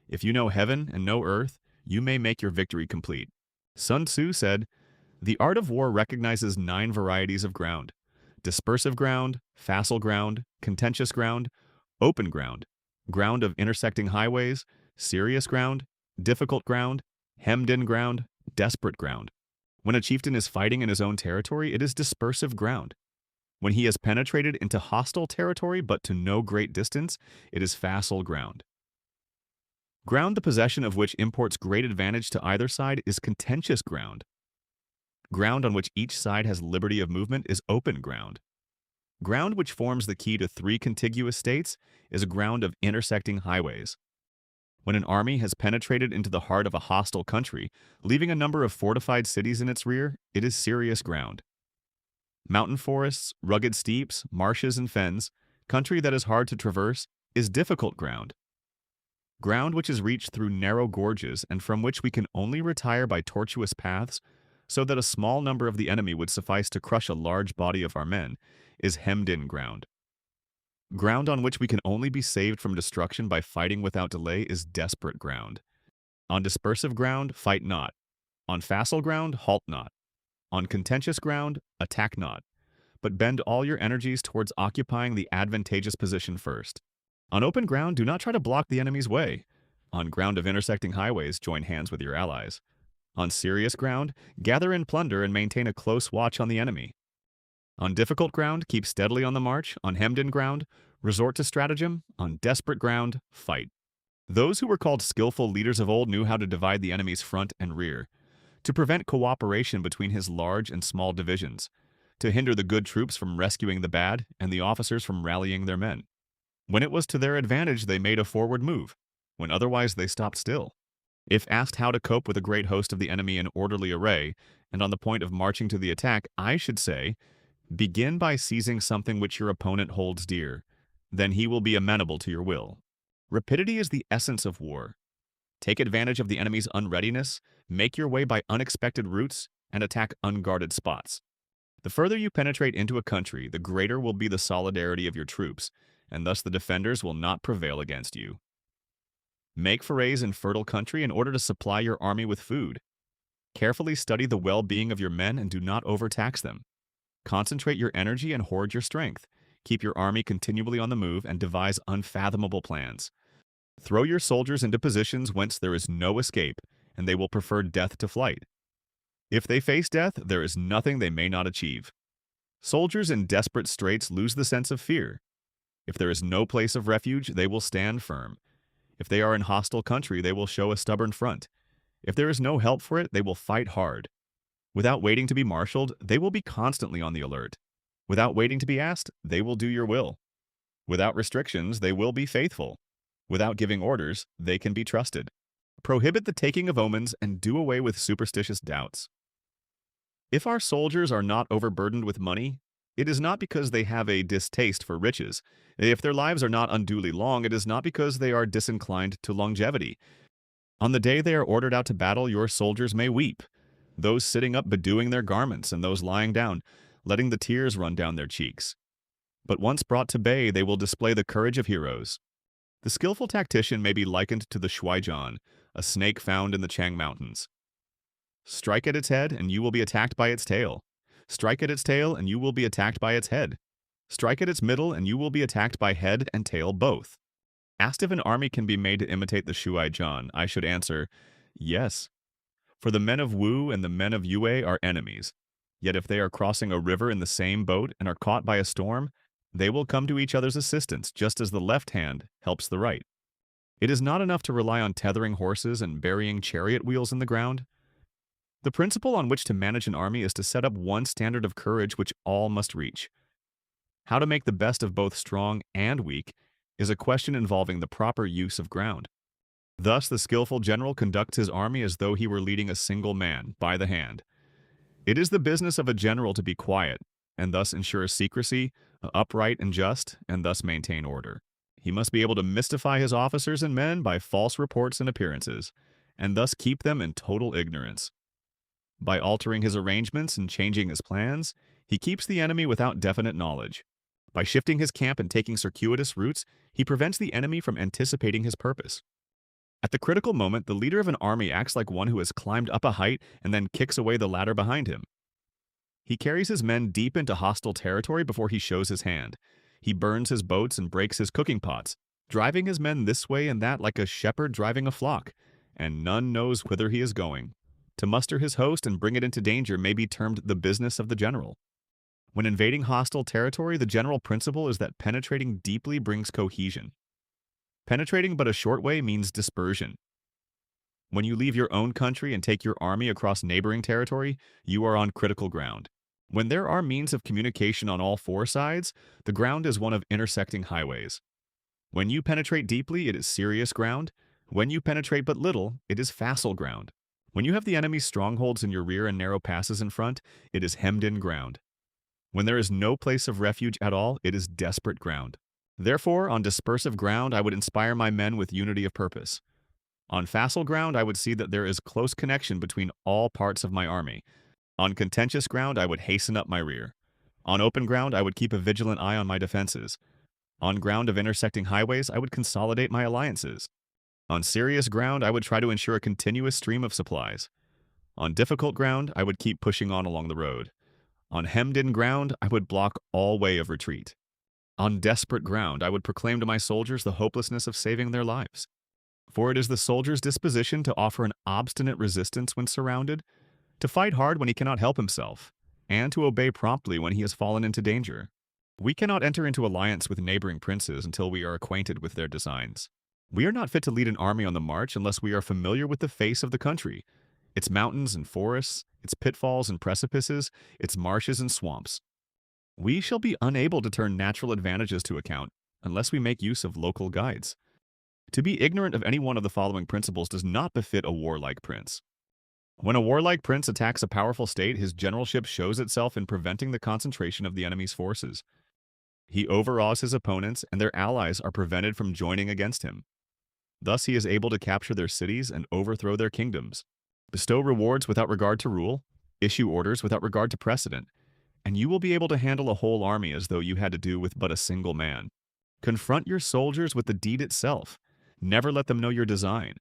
If you know heaven and know earth, you may make your victory complete. Sun Tzu said, the art of war recognizes 9 varieties of ground: dispersive ground, facile ground, contentious ground, open ground, ground of intersecting highways, serious ground, difficult ground, hemmed-in ground, desperate ground. When a chieftain is fighting in his own territory, it is dispersive ground. When he has penetrated into hostile territory but to no great distance, it is facile ground. Ground the possession of which imports great advantage to either side is contentious ground. Ground on which each side has liberty of movement is open ground. Ground which forms the key to 3 contiguous states is a ground of intersecting highways. When an army has penetrated into the heart of a hostile country, leaving a number of fortified cities in its rear, it is serious ground. Mountain forests, rugged steeps, marshes and fens, country that is hard to traverse, is difficult ground. Ground which is reached through narrow gorges and from which we can only retire by tortuous paths, so that a small number of the enemy would suffice to crush a large body of our men, is hemmed-in ground. Ground on which we can only be saved from destruction by fighting without delay is desperate ground. On dispersive ground, fight not. On facile ground, halt not. On contentious ground, attack not, but bend all your energies towards occupying the advantageous position first. On open ground, do not try to block the enemy's way. On ground of intersecting highways, join hands with your allies. On serious ground, gather in plunder and maintain a close watch on the enemy. On difficult ground, keep steadily on the march. On hemmed-in ground, resort to stratagem. On desperate ground, fight. Those who were called skillful leaders of old knew how to divide the enemy's front and rear, to prevent cooperation between his large and small divisions, to hinder the good troops from rescuing the bad and the officers from rallying their men. When it was to their advantage, they made a forward move. When otherwise, they stopped still. If asked how to cope with a great host of the enemy in orderly array, and on the point of marching to the attack, I should say, begin by seizing something which your opponent holds dear. Then he will be amenable to your will. Rapidity is the essence of war. Take advantage of the enemy's unreadiness, make your way by unexpected routes, and attack unguarded spots. The further you penetrate into a country, the greater will be the solidarity of your troops, and thus the defenders will not prevail against you. Make forays in fertile country in order to supply your army with food. Carefully study the well-being of your men and do not overtax them. Concentrate your energy and hoard your strength. Keep your army continually on the move and devise unfathomable plans. Throw your soldiers into positions whence there is no escape, and they will prefer death to flight. If they face death, there is nothing they may not achieve. Soldiers in desperate straits lose the sense of fear. If there is no place of refuge, they will stand firm. If they are in hostile country, they will show a stubborn front. If there is no help for it, they will fight hard. Without waiting to be marshaled, they will be constantly on the alert. Without waiting to be asked, they will do your will. Without restrictions, they will be faithful. Without giving orders, they can be trusted. Prohibit the taking of omens and do away with superstitious doubts. If our soldiers are not overburdened with money, it is not because they have a distaste for riches. If their lives are not unduly long, it is not because they are disinclined to longevity. On the day they are ordered out to battle, your soldiers may weep, those sitting up bedewing their garments and those lying down, letting the tears run down their cheeks. But once brought to bay, they will display the courage of heroes. The skillful tactician may be likened to the shuaijian, a snake found in the Chang Mountains. Strike at its head, and you will be attacked by its tail. Strike at its tail, and you will be attacked by its head. Strike at its middle, and you will be attacked by head and tail both. Asked if an army can be made to imitate the shuaijian, I should answer, yes. For the men of Wu and the men of Yue are enemies. Yet if they are crossing a river in the same boat and are caught by a storm, they will come to each other's assistance, just as the left hand helps the right. It is not enough to rely on tethering horses and burying chariot wheels in the ground. The principle on which to manage an army is to set up one standard of courage which all must reach. How to make the best of both strong and weak is a question involving the proper use of ground. Thus, the skillful general conducts his army as though he were leading a single man by the hand. It is the business of a general to be quiet, and thus ensure secrecy, upright and just, and thus maintain order. He must be able to mystify his officers and men by false reports and appearances, and thus keep them in total ignorance. By altering his arrangements and changing his plans, he keeps the enemy without definite knowledge. By shifting his camp and taking circuitous routes, he prevents the enemy from anticipating his purpose. At the critical moment, the leader of an army acts like one who has climbed up a height and then kicks away the ladder behind him. He carries his men deep into hostile territory before he shows his hand. He burns his boats and breaks his cooking pots, driving his men this way and that like a shepherd driving a flock, and none knows whither he is going. To muster his host and bring it into danger may be termed the business of the general. When invading hostile territory, the general principle is that penetrating deeply brings cohesion. Penetrating but a short way means dispersion. When you leave your own country and take your army across neighboring territory, you are on critical ground. When there are means of communication on all four sides, the ground is one of intersecting highways. When you penetrate deeply, it is serious ground. When you penetrate but little, it is facile ground. When you have the enemy's strongholds in your rear and narrow passes in front, it is hemmed-in ground. When there is no place of refuge at all, it is desperate ground. Therefore, on dispersive ground, I would inspire my men with unity of purpose. On facile ground, I would see that there is close connection between all parts of my army. On contentious ground, I would hasten up my rear. On open ground, I would keep a vigilant eye on my defenses. On ground of intersecting highways, I would consolidate my alliances. On serious ground, I would try to ensure a continuous stream of supplies. On difficult ground, I would keep pushing on along the road. On hemmed-in ground, I would block all way of retreat. On desperate ground, I would proclaim to my soldiers the hopelessness of saving their lives. For it is the soldier's disposition to offer an obstinate resistance when surrounded, to fight hard when he cannot help himself, and to obey promptly when he has fallen into danger. We cannot enter into alliance with neighboring princes until we are acquainted with their designs. We are not fit to lead an army on the march unless we are familiar with the face of the country, its mountains and forests, its pitfalls and precipices, its marshes and swamps. We shall be unable to turn natural advantages to account unless we make use of local guides. To be ignorant of any one of the following principles does not befit a warlike prince. When a warlike prince attacks a powerful state, his generalship shows itself in preventing the concentration of the enemy's forces. He overawes his opponents, and their allies are prevented from joining against him. Thus he is able to capture their cities and overthrow their kingdoms, bestow rewards without regard to rule, issue orders without regard to precedent, and you will be able to handle a whole army as though you had to do with but a single man. Confront your soldiers with the deed itself. Never let them know your design.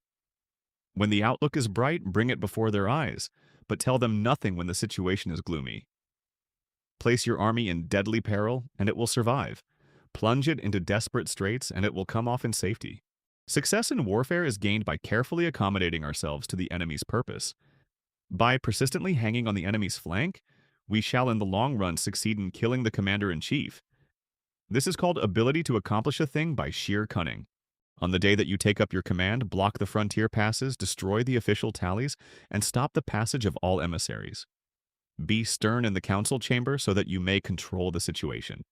When the outlook is bright, bring it before their eyes, but tell them nothing when the situation is gloomy. Place your army in deadly peril, and it will survive. Plunge it into desperate straits, and it will come off in safety. Success in warfare is gained by carefully accommodating ourselves to the enemy's purpose. By persistently hanging on the enemy's flank, we shall in the long run succeed in killing the commander-in-chief. This is called ability to accomplish a thing by sheer cunning. On the day that you take up your command, block the frontier passes, destroy the official tallies, and stop the passage of all emissaries. Be stern in the council chamber so that you may control the situation.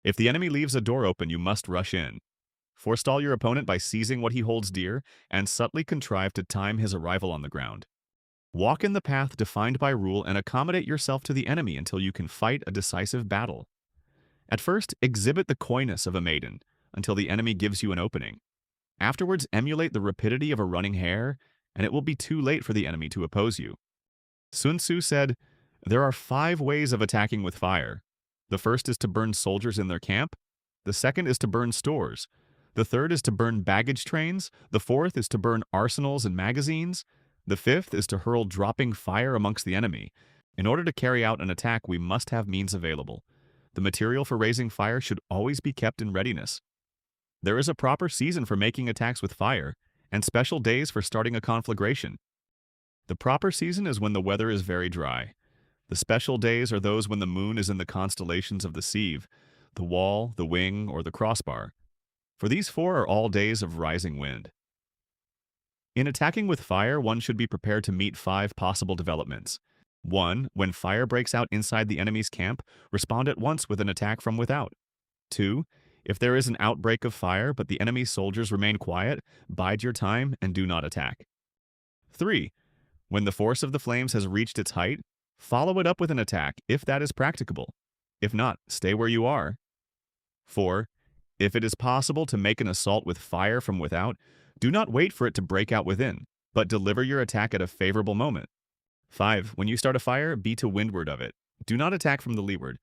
If the enemy leaves a door open, you must rush in. Forestall your opponent by seizing what he holds dear, and subtly contrive to time his arrival on the ground. Walk in the path defined by rule and accommodate yourself to the enemy until you can fight a decisive battle. At first, exhibit the coyness of a maiden until the enemy gives you an opening. Afterwards, emulate the rapidity of a running hare, and it will be too late for the enemy to oppose you. Sun Tzu said, "There are 5 ways of attacking with fire. The first is to burn soldiers in their camp. The second is to burn stores. The third is to burn baggage trains. The fourth is to burn arsenals and magazines. The fifth is to hurl dropping fire amongst the enemy. In order to carry out an attack, we must have means available. The material for raising fire should always be kept in readiness. There is a proper season for making attacks with fire, and special days for starting a conflagration. The proper season is when the weather is very dry. The special days are those when the moon is in the constellations of the sieve, the wall, the wing, or the crossbar. For these 4 are all days of rising wind." In attacking with fire, one should be prepared to meet 5 possible developments. 1. When fire breaks out inside the enemy's camp, respond at once with an attack from without. 2. If there is an outbreak of fire but the enemy's soldiers remain quiet, bide your time and do not attack. 3. When the force of the flames has reached its height, follow it up with an attack if that is practicable. If not, stay where you are. 4. If it is possible to make an assault with fire from without, do not wait for it to break out within, but deliver your attack at a favorable moment. 5. When you start a fire, be to windward of it. Do not attack from the leeward.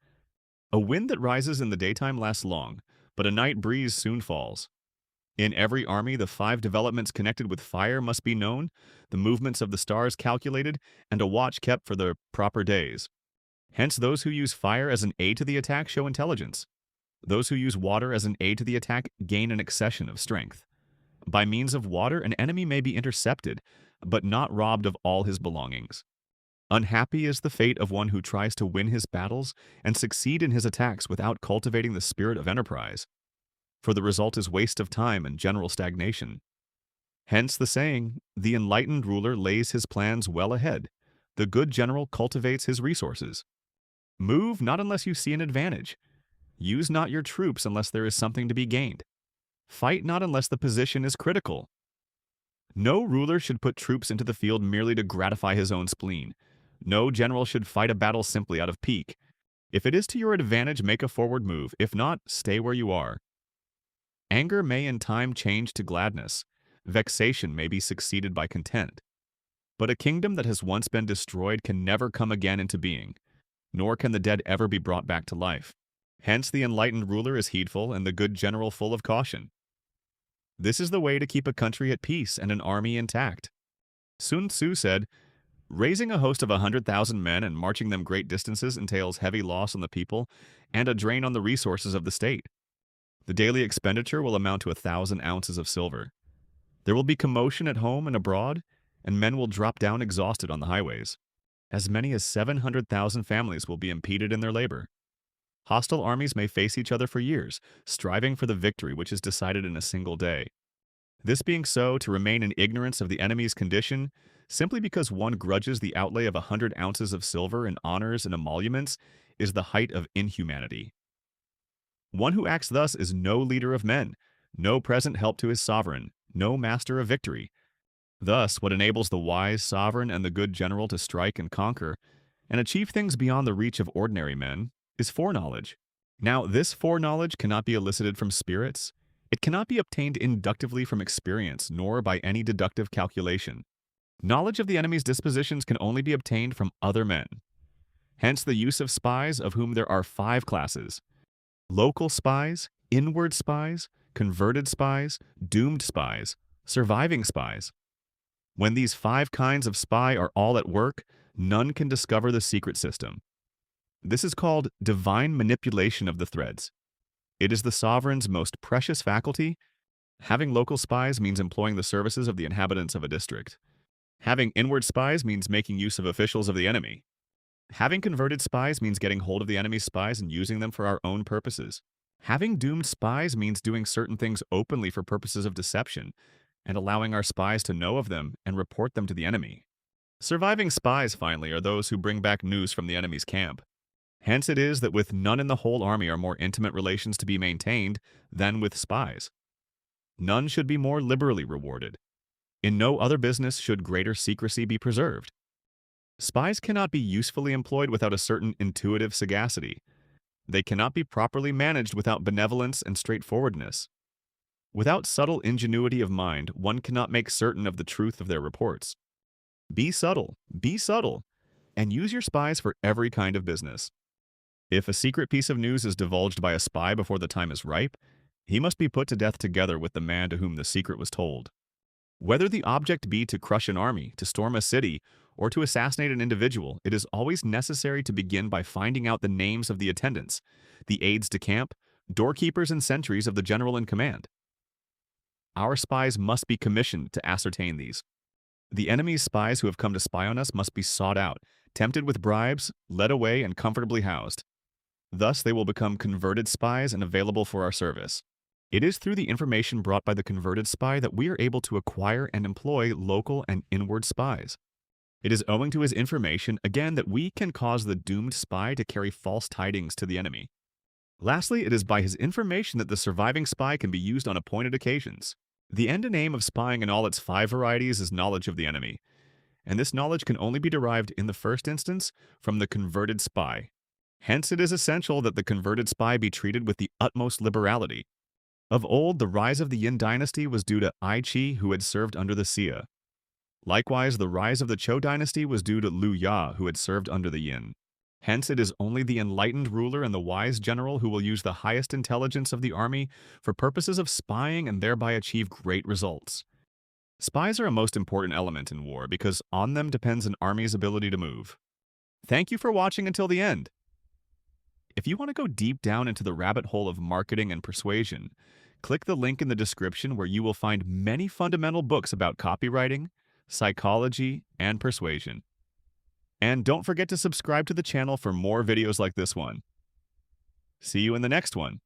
A wind that rises in the daytime lasts long, but a night breeze soon falls. In every army, the 5 developments connected with fire must be known, the movements of the stars calculated, and a watch kept for the proper days. Hence, those who use fire as an aid to the attack show intelligence. Those who use water as an aid to the attack gain an accession of strength. By means of water, an enemy may be intercepted, but not robbed of all his belongings. Unhappy is the fate of one who tries to win his battles and succeed in his attacks without cultivating the spirit of enterprise, for the result is waste of time and general stagnation. Hence the saying, "The enlightened ruler lays his plans well ahead. The good general cultivates his resources." Move not unless you see an advantage. Use not your troops unless there is something to be gained. Fight not unless the position is critical. No ruler should put troops into the field merely to gratify his own spleen. No general should fight a battle simply out of pique. If it is to your advantage, make a forward move. If not, stay where you are. Anger may in time change to gladness. Vexation may be succeeded by content. But a kingdom that has once been destroyed can never come again into being, nor can the dead ever be brought back to life. Hence the enlightened ruler is heedful and the good general full of caution. This is the way to keep a country at peace and an army intact. Sun Tzu said, "Raising a host of 100,000 men and marching them great distances entails heavy loss on the people and a drain on the resources of the state. The daily expenditure will amount to 1,000 ounces of silver. There will be commotion at home and abroad, and men will drop down exhausted on the highways. As many as 700,000 families will be impeded in their labor. Hostile armies may face each other for years, striving for the victory which is decided in a single day. This being so, to remain in ignorance of the enemy's condition, simply because one grudges the outlay of 100 ounces of silver in honors and emoluments, is the height of inhumanity. One who acts thus is no leader of men, no present help to his sovereign, no master of victory. Thus, what enables the wise sovereign and the good general to strike and conquer, and achieve things beyond the reach of ordinary men, is foreknowledge. Now, this foreknowledge cannot be elicited from spirits. It cannot be obtained inductively from experience, nor by any deductive calculation. Knowledge of the enemy's dispositions can only be obtained from other men. Hence the use of spies, of whom there are 5 classes: local spies, inward spies, converted spies, doomed spies, surviving spies. When these 5 kinds of spy are all at work, none can discover the secret system. This is called divine manipulation of the threads. It is the sovereign's most precious faculty. Having local spies means employing the services of the inhabitants of a district. Having inward spies means making use of officials of the enemy. Having converted spies means getting hold of the enemy's spies and using them for our own purposes. Having doomed spies means doing certain things openly for purposes of deception, and allowing our spies to know of them and report them to the enemy. Surviving spies, finally, are those who bring back news from the enemy's camp. Hence it is that with none in the whole army are more intimate relations to be maintained than with spies. None should be more liberally rewarded. In no other business should greater secrecy be preserved. Spies cannot be usefully employed without a certain intuitive sagacity. They cannot be properly managed without benevolence and straightforwardness. Without subtle ingenuity of mind, one cannot make certain of the truth of their reports. Be subtle, and use your spies for every kind of business. If a secret piece of news is divulged by a spy before the time is ripe, he must be put to death together with the man to whom the secret was told. Whether the object be to crush an army, to storm a city, or to assassinate an individual, it is always necessary to begin by finding out the names of the attendants, the aides de camp, doorkeepers and sentries of the general in command. Our spies must be commissioned to ascertain these. The enemy's spies who have come to spy on us must be sought out, tempted with bribes, led away, and comfortably housed. Thus they will become converted spies and available for our service. It is through the information brought by the converted spy that we are able to acquire and employ local and inward spies. It is owing to his information, again, that we can cause the doomed spy to carry false tidings to the enemy. Lastly, it is by his information that the surviving spy can be used on appointed occasions. The end and aim of spying in all its 5 varieties is knowledge of the enemy, and this knowledge can only be derived in the first instance from the converted spy. Hence it is essential that the converted spy be treated with the utmost liberality. Of old, the rise of the Yin dynasty was due to Ai Qi, who had served under the Xia. Likewise, the rise of the Zhou dynasty was due to Liu Ya, who had served under the Yin. Hence, it is only the enlightened ruler and the wise general who will use the highest intelligence of the army for purposes of spying and thereby achieve great results. Spies are a most important element in war because on them depends an army's ability to move. Thank you for watching until the end. If you want to go deep down into the rabbit hole of marketing and persuasion, click the link in the description where you will find many fundamental books about copywriting, psychology, and persuasion. And don't forget to subscribe to the channel for more videos like this one. See you in the next one.